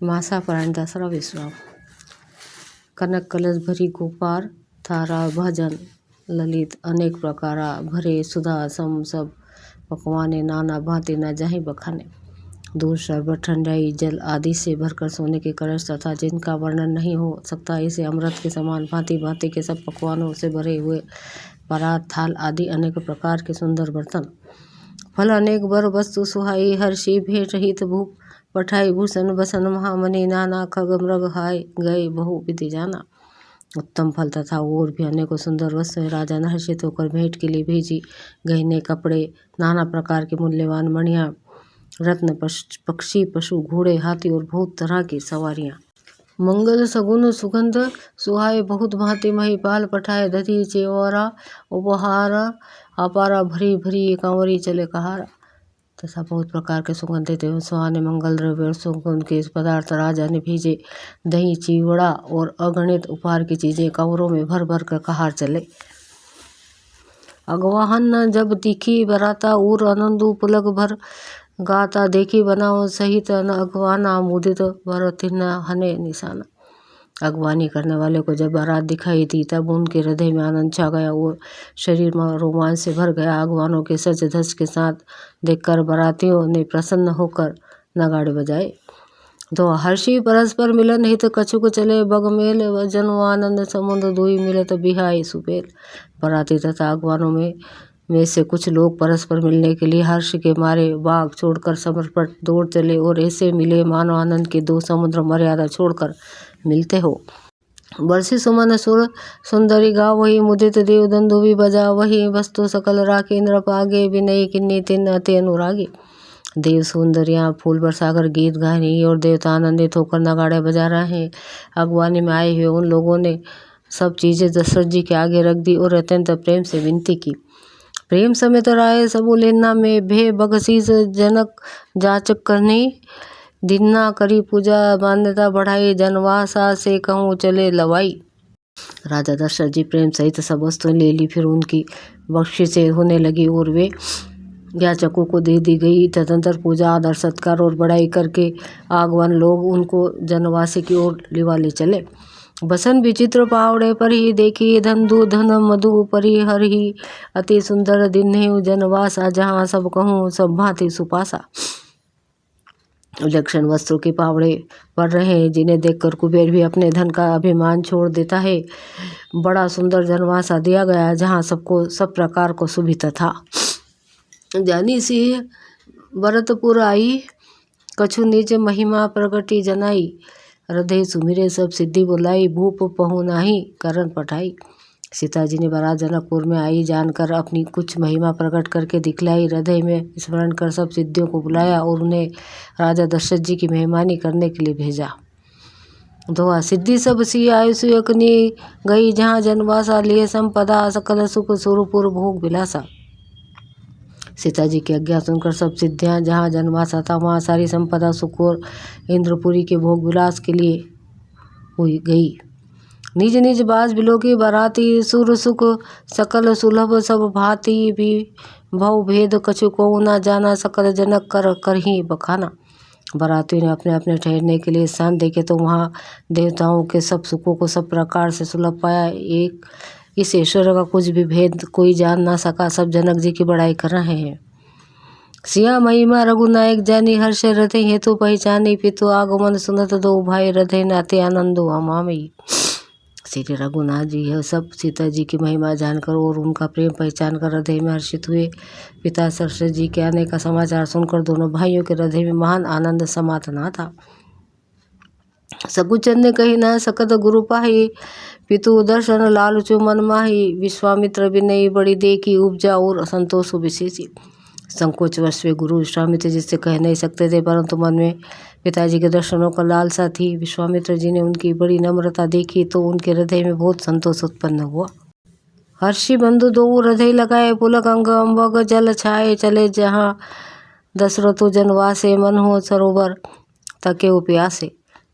मासा प्राण दसरा विश्राम। कनक कलश भरी गोपार थारा भजन ललित अनेक प्रकारा भरे सुधा सम सब पकवाने नाना भांति न जाहि बखाने। दूध शरबत ठंडाई जल आदि से भरकर सोने के कलश तथा जिनका वर्णन नहीं हो सकता इसे अमृत के समान भांति भांति के सब पकवानों से भरे हुए परात थाल आदि अनेक प्रकार के सुंदर बर्तन। फल अनेक बर वस्तु सुहाई हर्षि भेंट हित भूप पठाई भूषण बसन महामणि नाना खग मृग हाय गए बहु विधि जाना। उत्तम फल तथा और भी अनेकों सुंदर वस्तुएं राजा ने हर्षित होकर भेंट के लिए भेजी। गहने कपड़े नाना प्रकार के मूल्यवान मणियां रत्न पक्षी पशु घोड़े हाथी और बहुत तरह की सवारियां। मंगल सगुन सुगंध सुहाए बहुत भांति महिपाल पठाए दधी चेवरा उपहार अपारा भरी भरी कांवरी चले कहारा। तथा बहुत प्रकार के सुगंधित एवं सुहाने मंगल द्रव्य और सुगंध के पदार्थ राजा ने भेजे। दही चिवड़ा और अगणित उपहार की चीजें कांवरों में भर भर कर कहार चले। अगवाहन जब तीखी बराता उर आनंदु पुलक भर गाता देखी बनाओ सहित अगवाना मुदित भर तिन्ह हने निशाना। अगवानी करने वाले को जब बारात दिखाई दी तब उनके हृदय में आनंद छा गया और शरीर में रोमांच से भर गया। अगवानों के सज धज के साथ देखकर बारातियों ने प्रसन्न होकर नगाड़े बजाए। तो हर्षि परस्पर मिलन हित कछुक चले बगमेल जनो आनंद समुद्र दुई मिलत बिहाई सुपेल। बाराती तथा अगवानों में से कुछ लोग परस्पर मिलने के लिए हर्ष के मारे बाग छोड़कर समर्पण दौड़ चले और ऐसे मिले मानो आनंद के दो समुद्र मर्यादा छोड़कर मिलते हो। बरसी सुमन सुर सुंदरी गा वही मुदित देव दंदुभी बजा वही वस्तु सकल राखे इंद्र पागे विनयी किन्नी तिन अति अनुरागी। देव सुंदरियां फूल बरसाकर गीत गा रही और देवता आनंदित होकर नगाड़े बजा रहे हैं। अगवानी में आए हुए उन लोगों ने सब चीजें दशरथ जी के आगे रख दी और अत्यंत प्रेम से विनती की। प्रेम समेत राय सबू लेना में भे बगसीस जनक जाचक करनी दिन्ना करी पूजा मान्यता बढ़ाई जनवासा से कहूँ चले लवाई। राजा दशरथ जी प्रेम सहित सब वस्तुएं ले ली। फिर उनकी बख्शिशें होने लगी और वे याचकों को दे दी गई। तदंतर पूजा आदर सत्कार और बड़ाई करके आगवान लोग उनको जनवासे की ओर लिवाले चले। बसन विचित्र पावड़े पर ही देखी धंधु धन मधु परी हर ही अति सुंदर दिन्हे जनवासा जहाँ सब कहूँ सब भांति सुपासा। विलक्षण वस्त्रों के पावड़े पड़ रहे हैं जिन्हें देखकर कुबेर भी अपने धन का अभिमान छोड़ देता है। बड़ा सुंदर जनवासा दिया गया जहाँ सबको सब प्रकार को सुविधा था। जानी सी भरतपुर आई कछु निज महिमा प्रगति जनाई हृदय सुमिरे सब सिद्धि बुलाई भूप पहु नाही करण पठाई। सीता जी ने बारात जनकपुर में आई जानकर अपनी कुछ महिमा प्रकट करके दिखलाई। हृदय में स्मरण कर सब सिद्धियों को बुलाया और उन्हें राजा दशरथ जी की मेहमानी करने के लिए भेजा। दोहा सिद्धि सब सी आयुष यकनी गई जहाँ जनवासा लिए संपदा सकल सुख सुरपुर भोग विलासा। सीता जी की आज्ञा सुनकर सब सिद्धियाँ जहाँ जनवासा था वहाँ सारी संपदा सुख और इंद्रपुरी के भोग विलास के लिए हुई गई। निज निज बास बिलो की बाराती सुर सुख सकल सुलभ सब भांति भी भव भेद कछु को न जाना सकल जनक कर ही बखाना। बारातियों ने अपने अपने ठहरने के लिए स्थान देखे तो वहाँ देवताओं के सब सुखों को सब प्रकार से सुलभ पाया। एक इस ऐश्वर्य का कुछ भी भेद कोई जान ना सका। सब जनक जी की बड़ाई कर रहे हैं। सिया महिमा रघुनायक जानी हर्ष हृदय हेतु पहचानी पितु आगमन सुनत दो भाई हृदय नाते आनंदो अमामयी। श्री रघुनाथ जी यह सब सीता जी की महिमा जानकर और उनका प्रेम पहचान कर हृदय में हर्षित हुए। पिता दशरथ जी के आने का समाचार सुनकर दोनों भाइयों के हृदय में महान आनंद समातना था। सकुचन ने कही न सकत गुरु पाही पितु दर्शन लालचु मन माही। विश्वामित्र विनयी बड़ी देखी उपजा और संतोष विशेषी। संकोच वश वे गुरु विश्वामित्र जी से कह नहीं सकते थे परंतु मन में पिताजी के दर्शनों का लालसा थी। विश्वामित्र जी ने उनकी बड़ी नम्रता देखी तो उनके हृदय में बहुत संतोष उत्पन्न हुआ। हर्षि बंधु दो हृदय लगाए पुलक अंग अम्बग जल छाए चले जहाँ दशरथो जनवासे मन हो सरोवर तके प्यासे।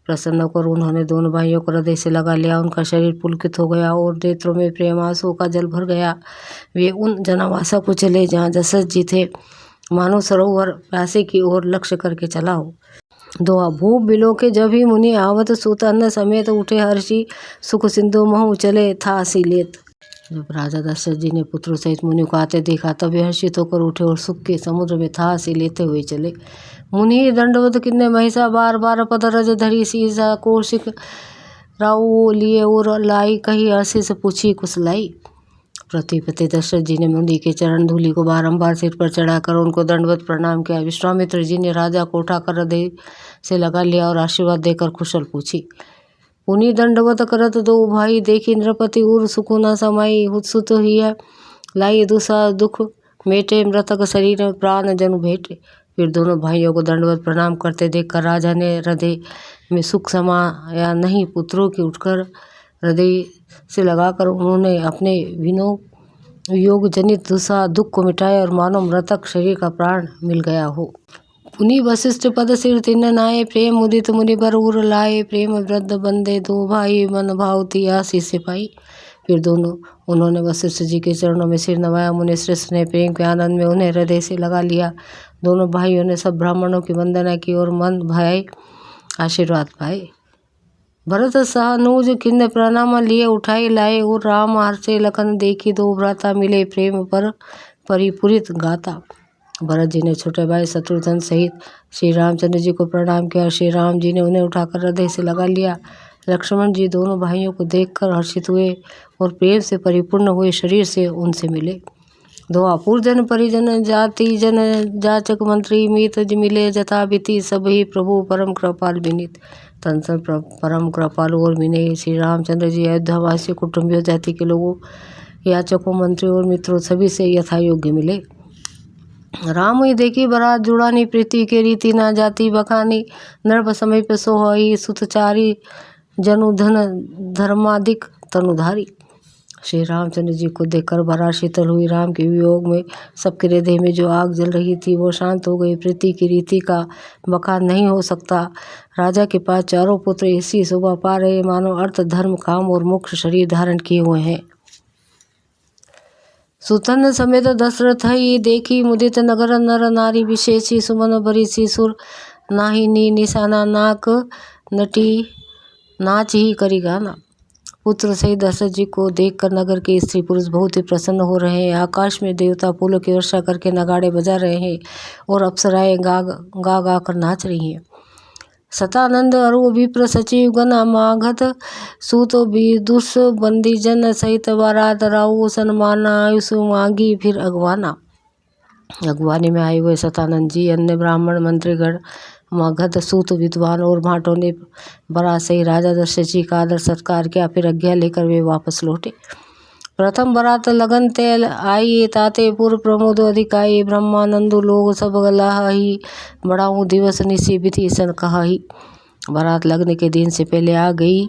प्रसन्न होकर उन्होंने दोनों भाइयों को हृदय से लगा लिया। उनका शरीर पुलकित हो गया और नेत्रों में प्रेम आंसू का जल भर गया। वे उन जनवासा को चले जहाँ दशरथ जी थे। मानो सरोवर प्यासे की ओर लक्ष्य करके चला हो। दोहा भूप बिलो के जब ही मुनि आवत सुत अन्न समेत उठे हर्षि सुख सिंधु महु चले था सिलेत। जब राजा दशरथ जी ने पुत्रों सहित मुनि को आते देखा तब वे हर्षित होकर उठे और सुख के समुद्र में था सी लेते हुए चले। मुनि दंडवत किन्ने महिषा बार बार पद रज धरी सीसा कौशिक राऊ लिए और लाई कही हर्षि से पूछी कुशलाई। पृथ्वीपति दशरथ जी ने मुनि के चरण धूलि को बारंबार सिर पर चढ़ाकर उनको दंडवत प्रणाम किया। विश्वामित्र जी ने राजा को उठाकर हृदय से लगा लिया और आशीर्वाद देकर कुशल पूछी। मुनि दंडवत करत दो भाई देखी नृपति उर सुख न समाई उत्सुत हिया लाई दुसा दुख मेटे मृतक शरीर में प्राण जनु भेटे। फिर दोनों भाइयों को दंडवत प्रणाम करते देखकर राजा ने हृदय में सुख समाया नहीं। पुत्रों की उठकर हृदय से लगाकर उन्होंने अपने वियोग जनित दुसा दुख को मिटाया और मानो मृतक शरीर का प्राण मिल गया हो। पुनि वशिष्ठ पद सिर तिन्न नाये प्रेम मुदित मुनि बर उर लाए प्रेम वृद्ध बंदे दो भाई मन भावती आशीष पाई। फिर दोनों उन्होंने वशिष्ठ जी के चरणों में सिर नवाया। मुनि श्रेष्ठ ने प्रेम के आनंद में उन्हें हृदय से लगा लिया। दोनों भाइयों ने सब ब्राह्मणों की वंदना की और मन भाई आशीर्वाद पाए। भरत सानुज किन्ने प्रणाम लिए उठाई लाए और राम हर्षे लखन देखी दो भ्राता मिले प्रेम पर परिपूरित गाता। भरत जी ने छोटे भाई शत्रुघ्न सहित श्री रामचंद्र जी को प्रणाम किया। श्री राम जी ने उन्हें उठाकर हृदय से लगा लिया। लक्ष्मण जी दोनों भाइयों को देखकर हर्षित हुए और प्रेम से परिपूर्ण हुए शरीर से उनसे मिले। दोहा पूर्जन परिजन जाति जन जाचक मंत्री मीत मिले जथा बीती सभी प्रभु परम कृपाल विनीत। तंसन परम कृपालु और विनयी श्री रामचंद्र जी अयोध्यावासी कुटुंबियों जाति के लोगों याचकों मंत्रियों और मित्रों सभी से यथा योग्य मिले। राम ही देखी बरात जुड़ानी प्रीति के रीति ना जाति बखानी नर्भ समय पे सोहई सुतचारी जनु धन धर्माधिक तनुधारी। श्री रामचंद्र जी को देखकर बरात शीतल हुई। राम के वियोग में सबके हृदय में जो आग जल रही थी वो शांत हो गई। प्रीति की रीति का बखान नहीं हो सकता। राजा के पास चारों पुत्र इसी शोभा पा रहे मानो अर्थ धर्म काम और मोक्ष शरीर धारण किए हुए हैं। सुतन समेत दशरथ ही देखी मुदित नगर नर नारी विशेषी सुमन भरी सी सुर नाही नी निशाना नाक नटी नाच ही करी गाना। पुत्र सहित दशरथ जी को देखकर नगर के स्त्री पुरुष बहुत ही प्रसन्न हो रहे हैं। आकाश में देवता फूलों की वर्षा करके नगाड़े बजा रहे हैं और अप्सराएं गा कर नाच रही हैं। सतानंद अरु विप्र सचिव गण माघत सूत विदुष बंदी जन सहित बारात राउ सन्मान आयुषु मांगी फिर अगवाना। अगवानी में आए हुए सतानंद जी अन्य ब्राह्मण मंत्रीगण मगध सूत विद्वान और भाटों ने बारात से ही राजा दशरथ जी का आदर सत्कार किया। फिर आज्ञा लेकर वे वापस लौटे। प्रथम बारात लगन तेल आई ताते पूर्व प्रमोद अधिकाई ब्रह्मानंदु लोग सब गलाही बढ़ाऊँ दिवस निशी विधि सन कहाही। बारात लगने के दिन से पहले आ गई।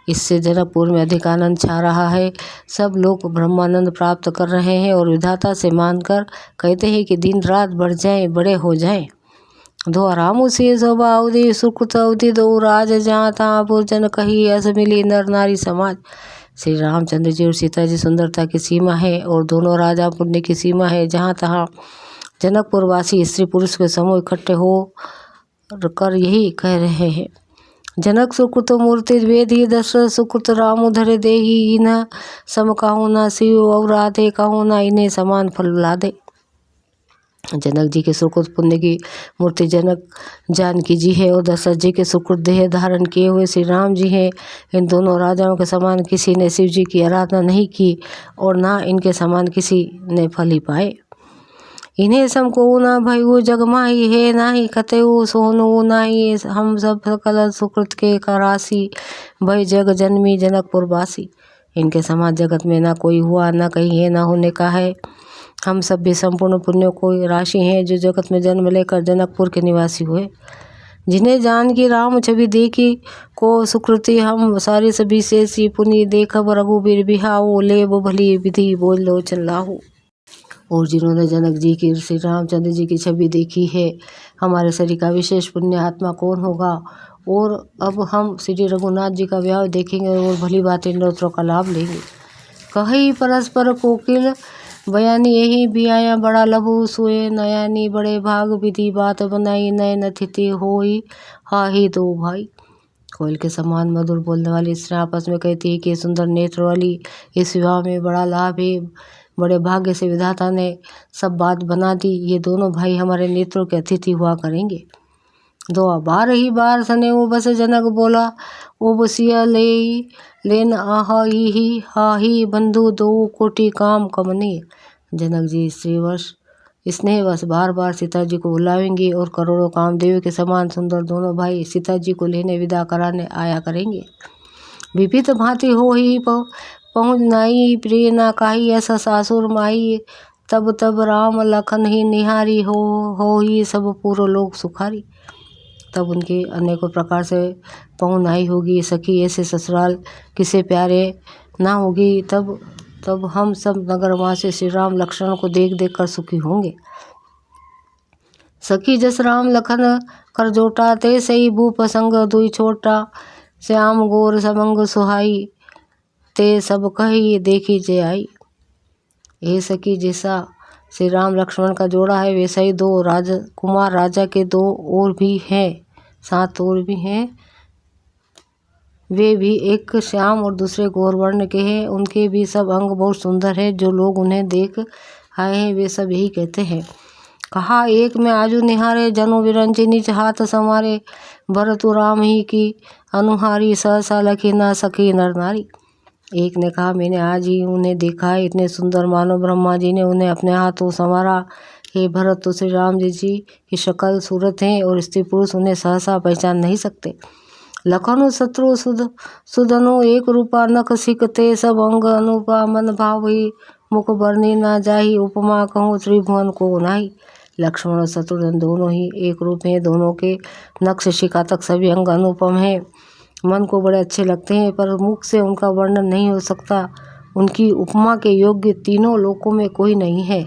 इससे जनकपुर में अधिक आनंद छा रहा है। सब लोग ब्रह्मानंद प्राप्त कर रहे हैं और विधाता से मानकर कहते हैं कि दिन रात बढ़ जाएं बड़े हो जाएं। दो रामु से शोभा अवधि सुकृत अवधि दो राज जहाँ तहाँ पूजन कही अस मिली नर नारी समाज। श्री रामचंद्र जी और सीता जी सुंदरता की सीमा है और दोनों राजा पुण्य की सीमा है। जहाँ तहाँ जनकपुरवासी स्त्री पुरुष के समूह इकट्ठे हो कर यही कह रहे हैं। जनक सुकृत मूर्ति वेदी दशरथ सुकृत रामु धरे देही इन्ह सम कहूँ न शिव और आधे कहूँ न इन्हें समान फल लादे। जनक जी के सुकृत पुण्य की मूर्ति जनक जानकी जी है और दशरथ जी के सुकृत देह धारण किए हुए श्री राम जी हैं। इन दोनों राजाओं के समान किसी ने शिव जी की आराधना नहीं की और ना इनके समान किसी ने फल ही पाए। इन्हें समको ना भाई वो जगमा ही है ना ही कते वो सोनो ना ही हम सब सकल सुकृत के करासी भय जग जन्मी जनकपुर वासी। इनके समान जगत में ना कोई हुआ ना कहीं है ना होने का है। हम सब भी संपूर्ण पुण्यों को राशि हैं जो जगत में जन्म लेकर जनकपुर के निवासी हुए। जिन्हें जान की राम छवि देखी को सुकृति हम सारे सभी शेषी पुनि देखब रघुबीर बिहाओ ले वो भली विधि बोल लोचन लाहो। और जिन्होंने जनक जी की श्री रामचंद्र जी की छवि देखी है हमारे शरीर का विशेष पुण्य आत्मा कौन होगा। और अब हम श्री रघुनाथ जी का विवाह देखेंगे और भली बातें नोत्रों का लाभ लेंगे। कही परस्पर कोकिल बयानी यही भी आया बड़ा लघु सोए नयानी बड़े भाग विधि बात बनाई नयन तिथि होई हाही दो भाई। कोयल के समान मधुर बोलने वाली स्त्रियां आपस में कहती है कि सुंदर नेत्र वाली इस विवाह में बड़ा लाभ है, बड़े भाग्य से विधाता ने सब बात बना दी, ये दोनों भाई हमारे नेत्रों के अतिथि हुआ करेंगे। दो बार ही बार सने वो बस जनक बोला ओ बसिया लेन हाही बंधु दो कोटि काम कमने। जनक जी स्त्रीवश स्नेहवश बार बार सीता जी को बुलावेंगे और करोड़ों कामदेव के समान सुंदर दोनों भाई सीता जी को लेने विदा कराने आया करेंगे। विपित भांति हो ही पहुँच नाई प्रिय ना काही ऐसा सासुर माई तब राम लखन ही निहारी हो ही सब पूर्व लोग सुखारी। तब उनके अनेकों प्रकार से पहुनाई होगी, सखी ऐसे ससुराल किसे प्यारे ना होगी। तब हम सब नगरवासी श्री राम लक्ष्मण को देख देख कर सुखी होंगे। सखी जस राम लखन कर जोटा ते सही भूप संग दुई छोटा श्याम गोर समंग सुहाई ते सब कही देखी जे आई। हे सखी जैसा श्री राम लक्ष्मण का जोड़ा है वैसा ही दो कुमार राजा के दो और भी हैं, 7 और भी हैं, वे भी एक श्याम और दूसरे गौरवर्ण के हैं। उनके भी सब अंग बहुत सुंदर है। जो लोग उन्हें देख आए हैं वे सब यही कहते हैं। कहा एक में आजू निहारे जनु विरंची नीच हाथ संवारे भरतु राम ही की अनुहारी सहसा लखी ना सखी नर नारी। एक ने कहा मैंने आज ही उन्हें देखा है, इतने सुंदर मानो ब्रह्मा जी ने उन्हें अपने हाथों संवारा। हे भरत तो श्री राम जी की शक्ल सूरत हैं और स्त्री पुरुष उन्हें सहसा पहचान नहीं सकते। लखनु शत्रु सुधनु एक रूपा नख सिकते सब अंग अनुपा मन भावी मुख बरनी ना जाही उपमा कहूँ त्रिभुवन को नाही। लक्ष्मण और शत्रुघ्न दोनों ही एक रूप हैं, दोनों के नक्श शिखा तक सभी अंग अनुपम हैं, मन को बड़े अच्छे लगते हैं, पर मुख से उनका वर्णन नहीं हो सकता। उनकी उपमा के योग्य तीनों लोकों में कोई नहीं है।